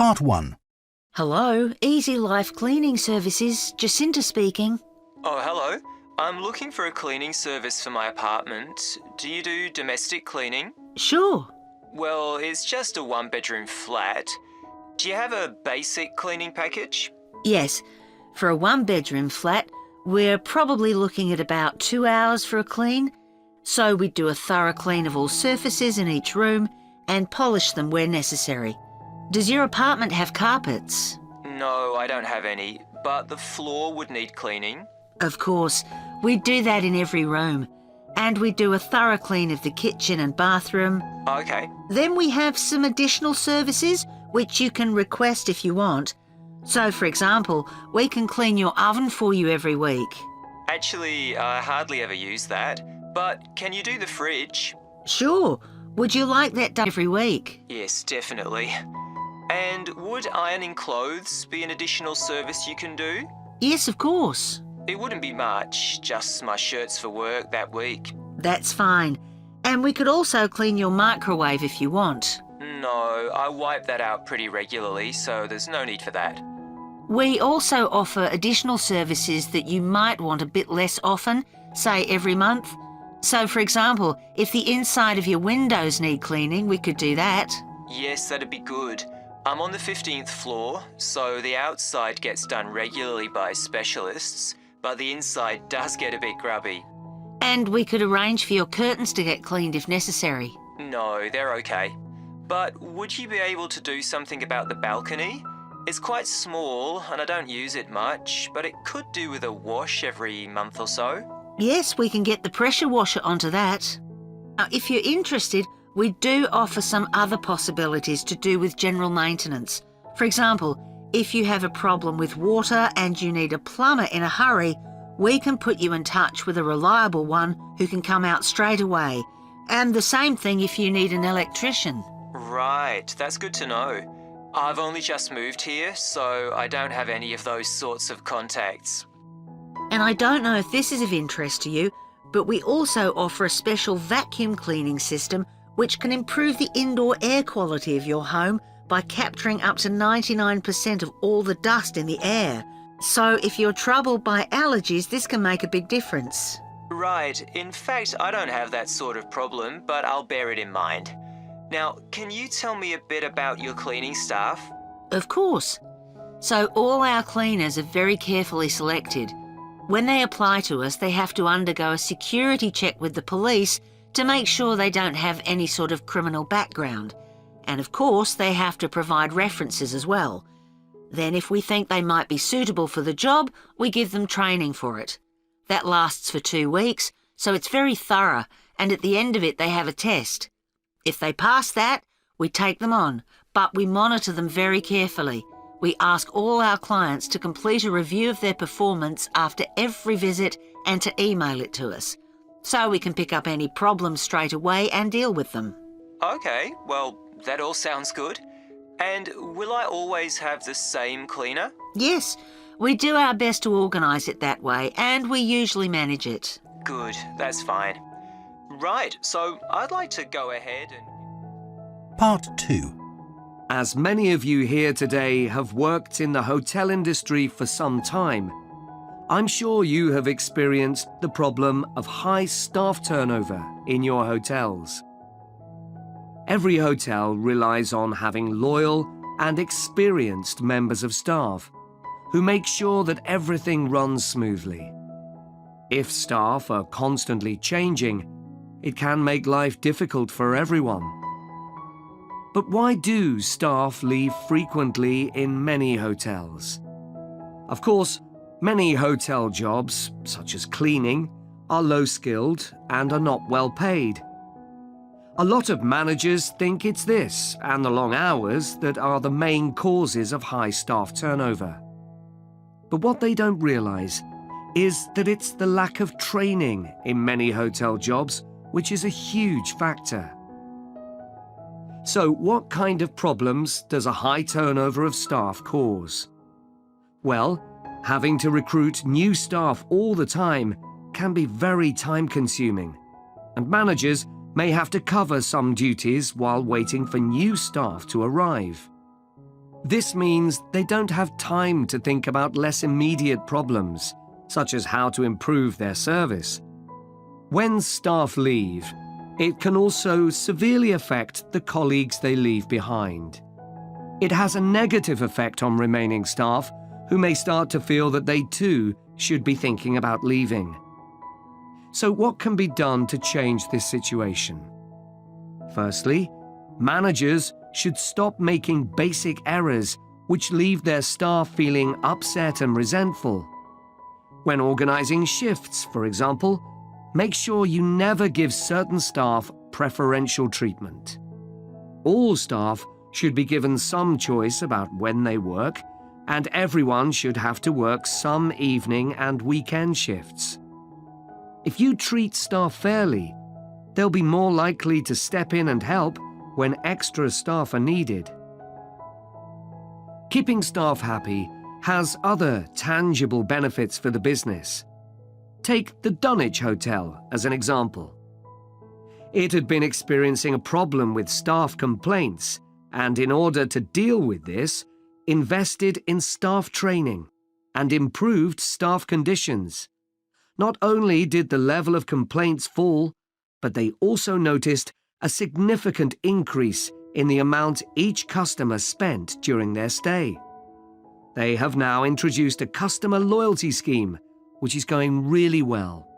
Part 1. Hello, Easy Life Cleaning Services, Jacinta speaking. Oh, hello. I'm looking for a cleaning service for my apartment. Do you do domestic cleaning? Sure. Well, it's just a one-bedroom flat. Do you have a basic cleaning package? Yes, for a one-bedroom flat, we're probably looking at about 2 hours for a clean. So we do a thorough clean of all surfaces in each room and polish them where necessary. Does your apartment have carpets? No, I don't have any, but the floor would need cleaning. Of course, we do that in every room. And we do a thorough clean of the kitchen and bathroom. Okay. Then we have some additional services which you can request if you want. So, for example, we can clean your oven for you every week. Actually, I hardly ever use that. But can you do the fridge? Sure. Would you like that done every week? Yes, definitely. And would ironing clothes be an additional service you can do? Yes, of course. It wouldn't be much, just my shirts for work that week. That's fine. And we could also clean your microwave if you want. No, I wipe that out pretty regularly, so there's no need for that. We also offer additional services that you might want a bit less often, say every month. So, for example, if the inside of your windows need cleaning, we could do that. Yes, that'd be good. I'm on the 15th floor, so the outside gets done regularly by specialists, but the inside does get a bit grubby. And we could arrange for your curtains to get cleaned if necessary. No, they're okay. But would you be able to do something about the balcony? It's quite small and I don't use it much, but it could do with a wash every month or so. Yes, we can get the pressure washer onto that. Now, if you're interested, we do offer some other possibilities to do with general maintenance. For example, if you have a problem with water and you need a plumber in a hurry, we can put you in touch with a reliable one who can come out straight away. And the same thing if you need an electrician. Right, that's good to know. I've only just moved here, so I don't have any of those sorts of contacts. And I don't know if this is of interest to you, but we also offer a special vacuum cleaning system which can improve the indoor air quality of your home by capturing up to 99% of all the dust in the air. So if you're troubled by allergies, this can make a big difference. Right, in fact, I don't have that sort of problem, but I'll bear it in mind. Now, can you tell me a bit about your cleaning staff? Of course. So all our cleaners are very carefully selected. When they apply to us, they have to undergo a security check with the police to make sure they don't have any sort of criminal background. And of course, they have to provide references as well. Then if we think they might be suitable for the job, we give them training for it. That lasts for 2 weeks, so it's very thorough, and at the end of it they have a test. If they pass that, we take them on, but we monitor them very carefully. We ask all our clients to complete a review of their performance after every visit and to email it to us, so we can pick up any problems straight away and deal with them. Okay, well, that all sounds good. And will I always have the same cleaner? Yes, we do our best to organise it that way, and we usually manage it. Good, that's fine. Right, so I'd like to go ahead and... Part 2. As many of you here today have worked in the hotel industry for some time, I'm sure you have experienced the problem of high staff turnover in your hotels. Every hotel relies on having loyal and experienced members of staff who make sure that everything runs smoothly. If staff are constantly changing, it can make life difficult for everyone. But why do staff leave frequently in many hotels? Of course, many hotel jobs, such as cleaning, are low-skilled and are not well paid. A lot of managers think it's this and the long hours that are the main causes of high staff turnover. But what they don't realize is that it's the lack of training in many hotel jobs which is a huge factor. So what kind of problems does a high turnover of staff cause? Well, having to recruit new staff all the time can be very time-consuming, and managers may have to cover some duties while waiting for new staff to arrive. This means they don't have time to think about less immediate problems, such as how to improve their service. When staff leave, it can also severely affect the colleagues they leave behind. It has a negative effect on remaining staff, who may start to feel that they too should be thinking about leaving. So what can be done to change this situation? Firstly, managers should stop making basic errors which leave their staff feeling upset and resentful. When organizing shifts, for example, make sure you never give certain staff preferential treatment. All staff should be given some choice about when they work, and everyone should have to work some evening and weekend shifts. If you treat staff fairly, they'll be more likely to step in and help when extra staff are needed. Keeping staff happy has other tangible benefits for the business. Take the Dunwich Hotel as an example. It had been experiencing a problem with staff complaints, and in order to deal with this, invested in staff training and improved staff conditions. Not only did the level of complaints fall, but they also noticed a significant increase in the amount each customer spent during their stay. They have now introduced a customer loyalty scheme, which is going really well.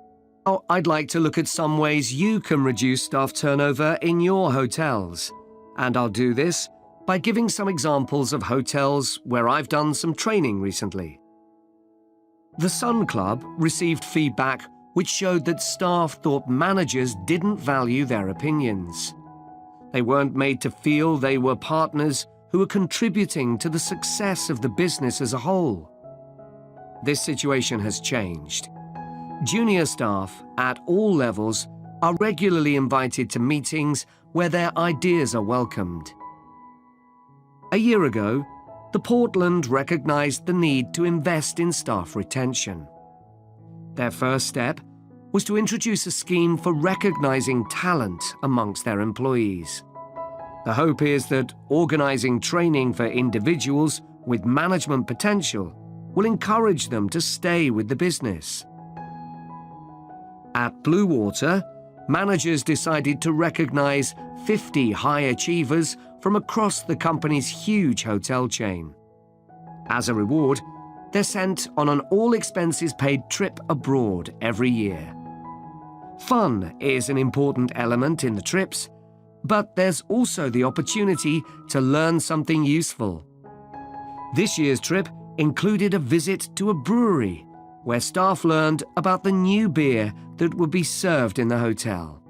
Now, I'd like to look at some ways you can reduce staff turnover in your hotels, and I'll do this by giving some examples of hotels where I've done some training recently. The Sun Club received feedback which showed that staff thought managers didn't value their opinions. They weren't made to feel they were partners who were contributing to the success of the business as a whole. This situation has changed. Junior staff at all levels are regularly invited to meetings where their ideas are welcomed. A year ago, the Portland recognized the need to invest in staff retention. Their first step was to introduce a scheme for recognizing talent amongst their employees. The hope is that organizing training for individuals with management potential will encourage them to stay with the business. At Blue Water, managers decided to recognize 50 high achievers from across the company's huge hotel chain. As a reward, they're sent on an all-expenses-paid trip abroad every year. Fun is an important element in the trips, but there's also the opportunity to learn something useful. This year's trip included a visit to a brewery, where staff learned about the new beer that would be served in the hotel.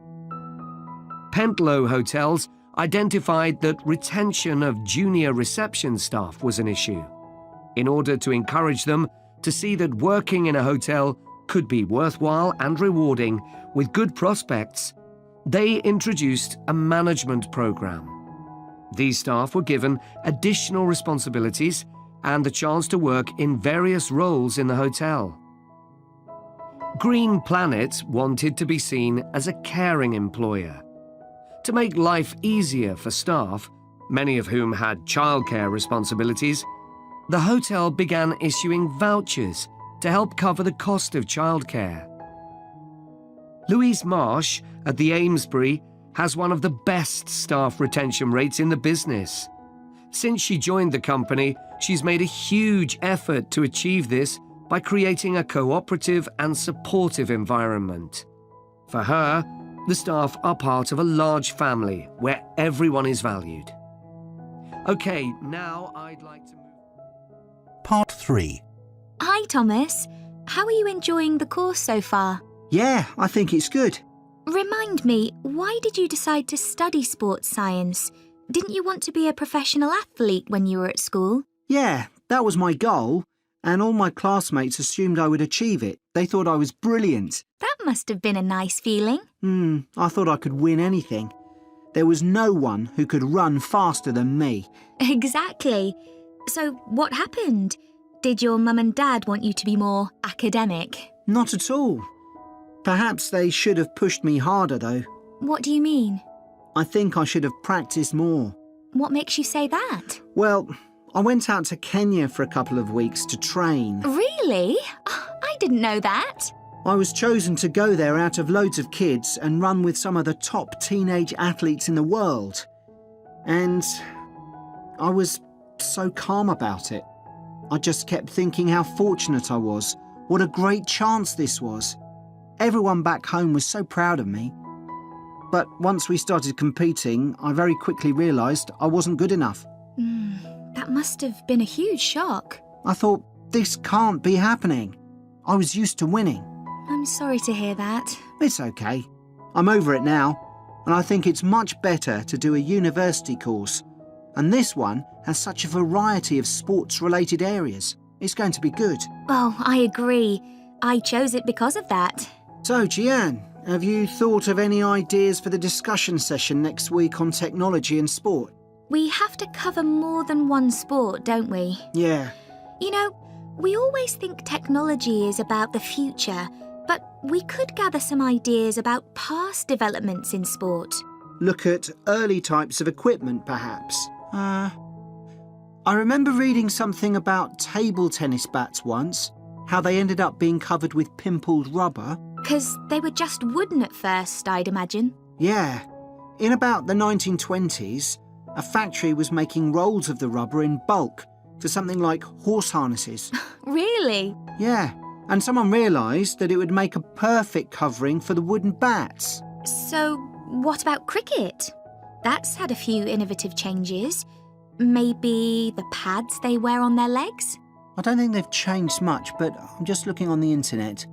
Pentlow Hotels identified that retention of junior reception staff was an issue. In order to encourage them to see that working in a hotel could be worthwhile and rewarding with good prospects, they introduced a management program. These staff were given additional responsibilities and the chance to work in various roles in the hotel. Green Planet wanted to be seen as a caring employer. To make life easier for staff, many of whom had childcare responsibilities, the hotel began issuing vouchers to help cover the cost of childcare. Louise Marsh at the Amesbury has one of the best staff retention rates in the business. Since she joined the company, she's made a huge effort to achieve this by creating a cooperative and supportive environment. For her, the staff are part of a large family where everyone is valued. Okay, now I'd like to move... Part 3. Hi, Thomas. How are you enjoying the course so far? Yeah, I think it's good. Remind me, why did you decide to study sports science? Didn't you want to be a professional athlete when you were at school? Yeah, that was my goal, and all my classmates assumed I would achieve it. They thought I was brilliant. That must have been a nice feeling. I thought I could win anything. There was no one who could run faster than me. Exactly. So what happened? Did your mum and dad want you to be more academic? Not at all. Perhaps they should have pushed me harder, though. What do you mean? I think I should have practiced more. What makes you say that? Well, I went out to Kenya for a couple of weeks to train. Really? Oh, I didn't know that. I was chosen to go there out of loads of kids and run with some of the top teenage athletes in the world. And I was so calm about it. I just kept thinking how fortunate I was. What a great chance this was. Everyone back home was so proud of me. But once we started competing, I very quickly realised I wasn't good enough. That must have been a huge shock. I thought, this can't be happening. I was used to winning. I'm sorry to hear that. It's okay. I'm over it now, and I think it's much better to do a university course. And this one has such a variety of sports-related areas. It's going to be good. Oh, I agree. I chose it because of that. So, Jian, have you thought of any ideas for the discussion session next week on technology and sport? We have to cover more than one sport, don't we? Yeah. You know, we always think technology is about the future, but we could gather some ideas about past developments in sport. Look at early types of equipment, perhaps. I remember reading something about table tennis bats once, how they ended up being covered with pimpled rubber. 'Cause they were just wooden at first, I'd imagine. Yeah. In about the 1920s, a factory was making rolls of the rubber in bulk for something like horse harnesses. Really? Yeah, and someone realised that it would make a perfect covering for the wooden bats. So, what about cricket? That's had a few innovative changes. Maybe the pads they wear on their legs? I don't think they've changed much, but I'm just looking on the internet.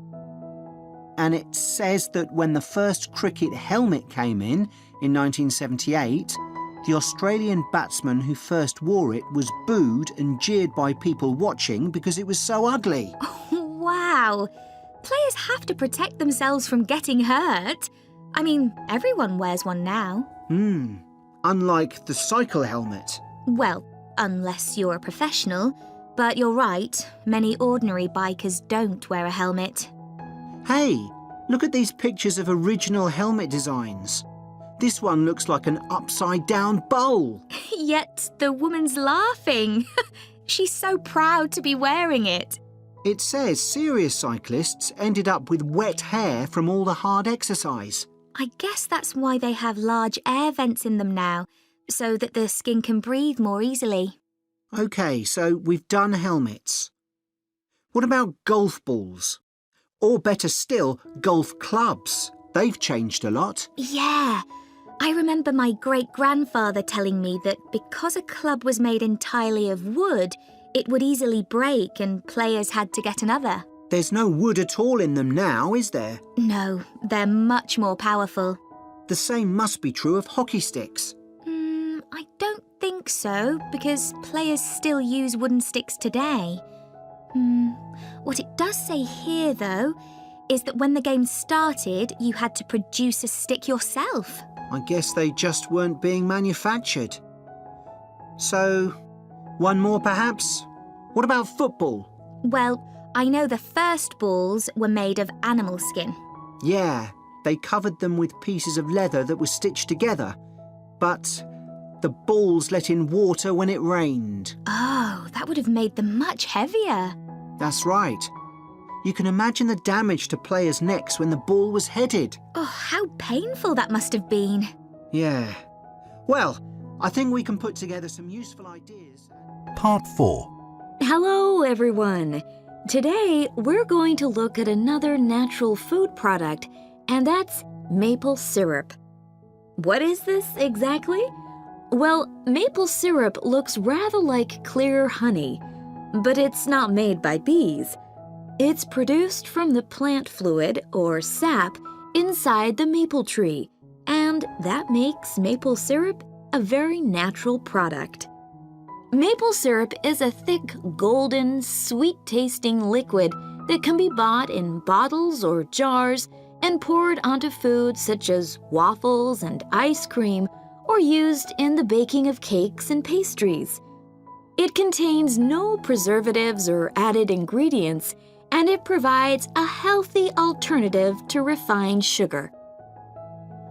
And it says that when the first cricket helmet came in 1978, the Australian batsman who first wore it was booed and jeered by people watching because it was so ugly. Wow! Players have to protect themselves from getting hurt. I mean, everyone wears one now. Unlike the cycle helmet. Well, unless you're a professional. But you're right, many ordinary bikers don't wear a helmet. Hey, look at these pictures of original helmet designs. This one looks like an upside-down bowl. Yet the woman's laughing. She's so proud to be wearing it. It says serious cyclists ended up with wet hair from all the hard exercise. I guess that's why they have large air vents in them now, so that the skin can breathe more easily. OK, so we've done helmets. What about golf balls? Or better still, golf clubs. They've changed a lot. Yeah. I remember my great-grandfather telling me that because a club was made entirely of wood, it would easily break and players had to get another. There's no wood at all in them now, is there? No, they're much more powerful. The same must be true of hockey sticks. I don't think so, because players still use wooden sticks today. What it does say here, though, is that when the game started, you had to produce a stick yourself. I guess they just weren't being manufactured. So, one more perhaps? What about football? Well, I know the first balls were made of animal skin. Yeah, they covered them with pieces of leather that were stitched together. But the balls let in water when it rained. Oh, that would have made them much heavier. That's right. You can imagine the damage to players' necks when the ball was headed. Oh, how painful that must have been. Yeah. Well, I think we can put together some useful ideas. Part 4. Hello, everyone. Today, we're going to look at another natural food product, and that's maple syrup. What is this exactly? Well, maple syrup looks rather like clear honey, but it's not made by bees. It's produced from the plant fluid, or sap, inside the maple tree, and that makes maple syrup a very natural product. Maple syrup is a thick, golden, sweet-tasting liquid that can be bought in bottles or jars and poured onto foods such as waffles and ice cream, or used in the baking of cakes and pastries. It contains no preservatives or added ingredients, and it provides a healthy alternative to refined sugar.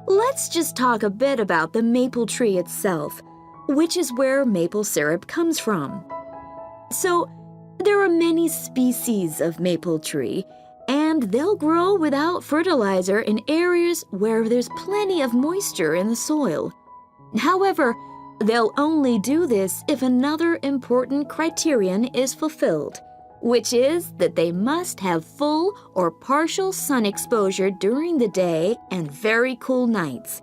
Let's just talk a bit about the maple tree itself, which is where maple syrup comes from. So, there are many species of maple tree, and they'll grow without fertilizer in areas where there's plenty of moisture in the soil. However, they'll only do this if another important criterion is fulfilled, which is that they must have full or partial sun exposure during the day and very cool nights.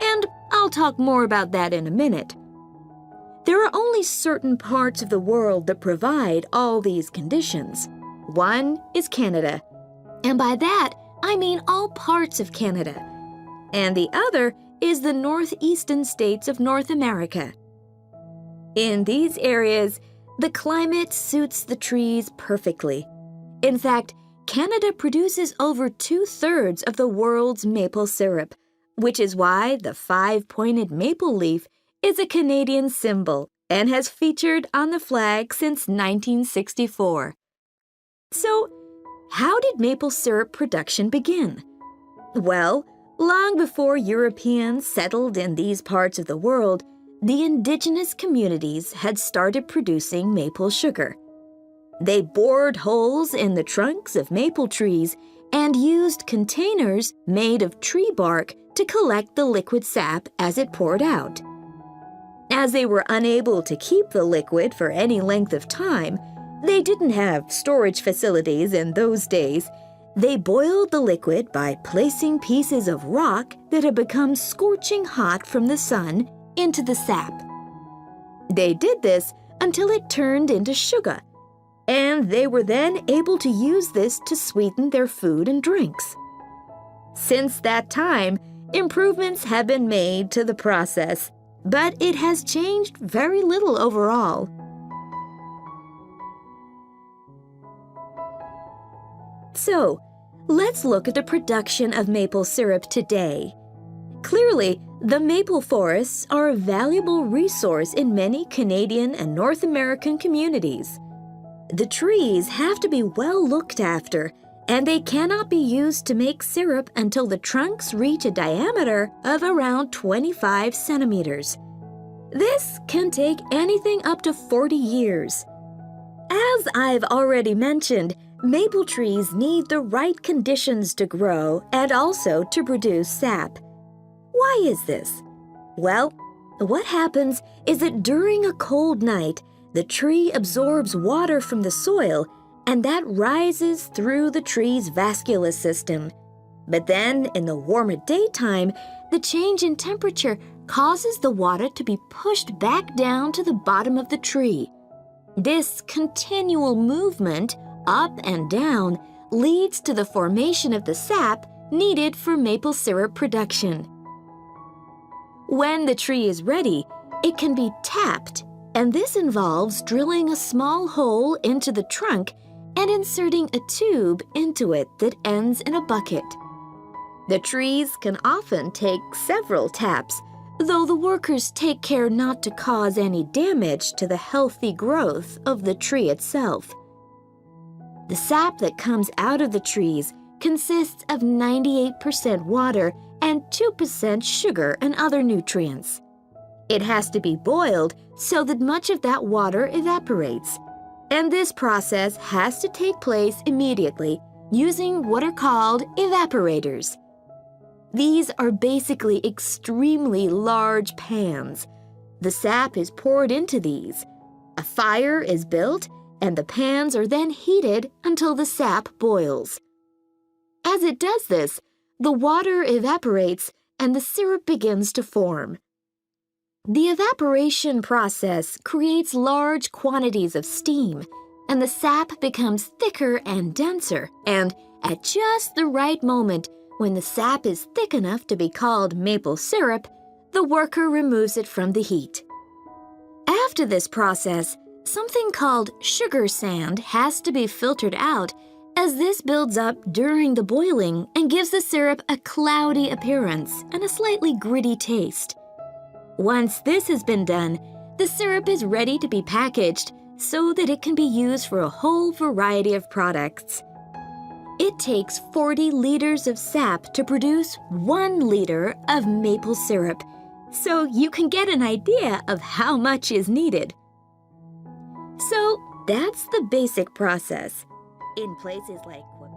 And I'll talk more about that in a minute. There are only certain parts of the world that provide all these conditions. One is Canada, and by that I mean all parts of Canada. And the other is the northeastern states of North America. In these areas, the climate suits the trees perfectly. In fact, Canada produces over 2/3 of the world's maple syrup, which is why the 5-pointed maple leaf is a Canadian symbol and has featured on the flag since 1964. So, how did maple syrup production begin? Well, long before Europeans settled in these parts of the world, the indigenous communities had started producing maple sugar. They bored holes in the trunks of maple trees and used containers made of tree bark to collect the liquid sap as it poured out. As they were unable to keep the liquid for any length of time, they didn't have storage facilities in those days. They boiled the liquid by placing pieces of rock that had become scorching hot from the sun into the sap. They did this until it turned into sugar, and they were then able to use this to sweeten their food and drinks. Since that time, improvements have been made to the process, but it has changed very little overall. So, let's look at the production of maple syrup today. Clearly, the maple forests are a valuable resource in many Canadian and North American communities. The trees have to be well looked after, and they cannot be used to make syrup until the trunks reach a diameter of around 25 centimeters. This can take anything up to 40 years. As I've already mentioned, maple trees need the right conditions to grow and also to produce sap. Why is this? Well, what happens is that during a cold night, the tree absorbs water from the soil, and that rises through the tree's vascular system. But then, in the warmer daytime, the change in temperature causes the water to be pushed back down to the bottom of the tree. This continual movement, up and down, leads to the formation of the sap needed for maple syrup production. When the tree is ready, it can be tapped, and this involves drilling a small hole into the trunk and inserting a tube into it that ends in a bucket. The trees can often take several taps, though the workers take care not to cause any damage to the healthy growth of the tree itself. The sap that comes out of the trees consists of 98% water and 2% sugar and other nutrients. It has to be boiled so that much of that water evaporates, and this process has to take place immediately using what are called evaporators. These are basically extremely large pans. The sap is poured into these. A fire is built, and the pans are then heated until the sap boils. As it does this, the water evaporates and the syrup begins to form. The evaporation process creates large quantities of steam, and the sap becomes thicker and denser, and at just the right moment, when the sap is thick enough to be called maple syrup, the worker removes it from the heat. After this process, something called sugar sand has to be filtered out, as this builds up during the boiling and gives the syrup a cloudy appearance and a slightly gritty taste. Once this has been done, the syrup is ready to be packaged so that it can be used for a whole variety of products. It takes 40 liters of sap to produce 1 liter of maple syrup, so you can get an idea of how much is needed. So, That's the basic process. In places like Quebec,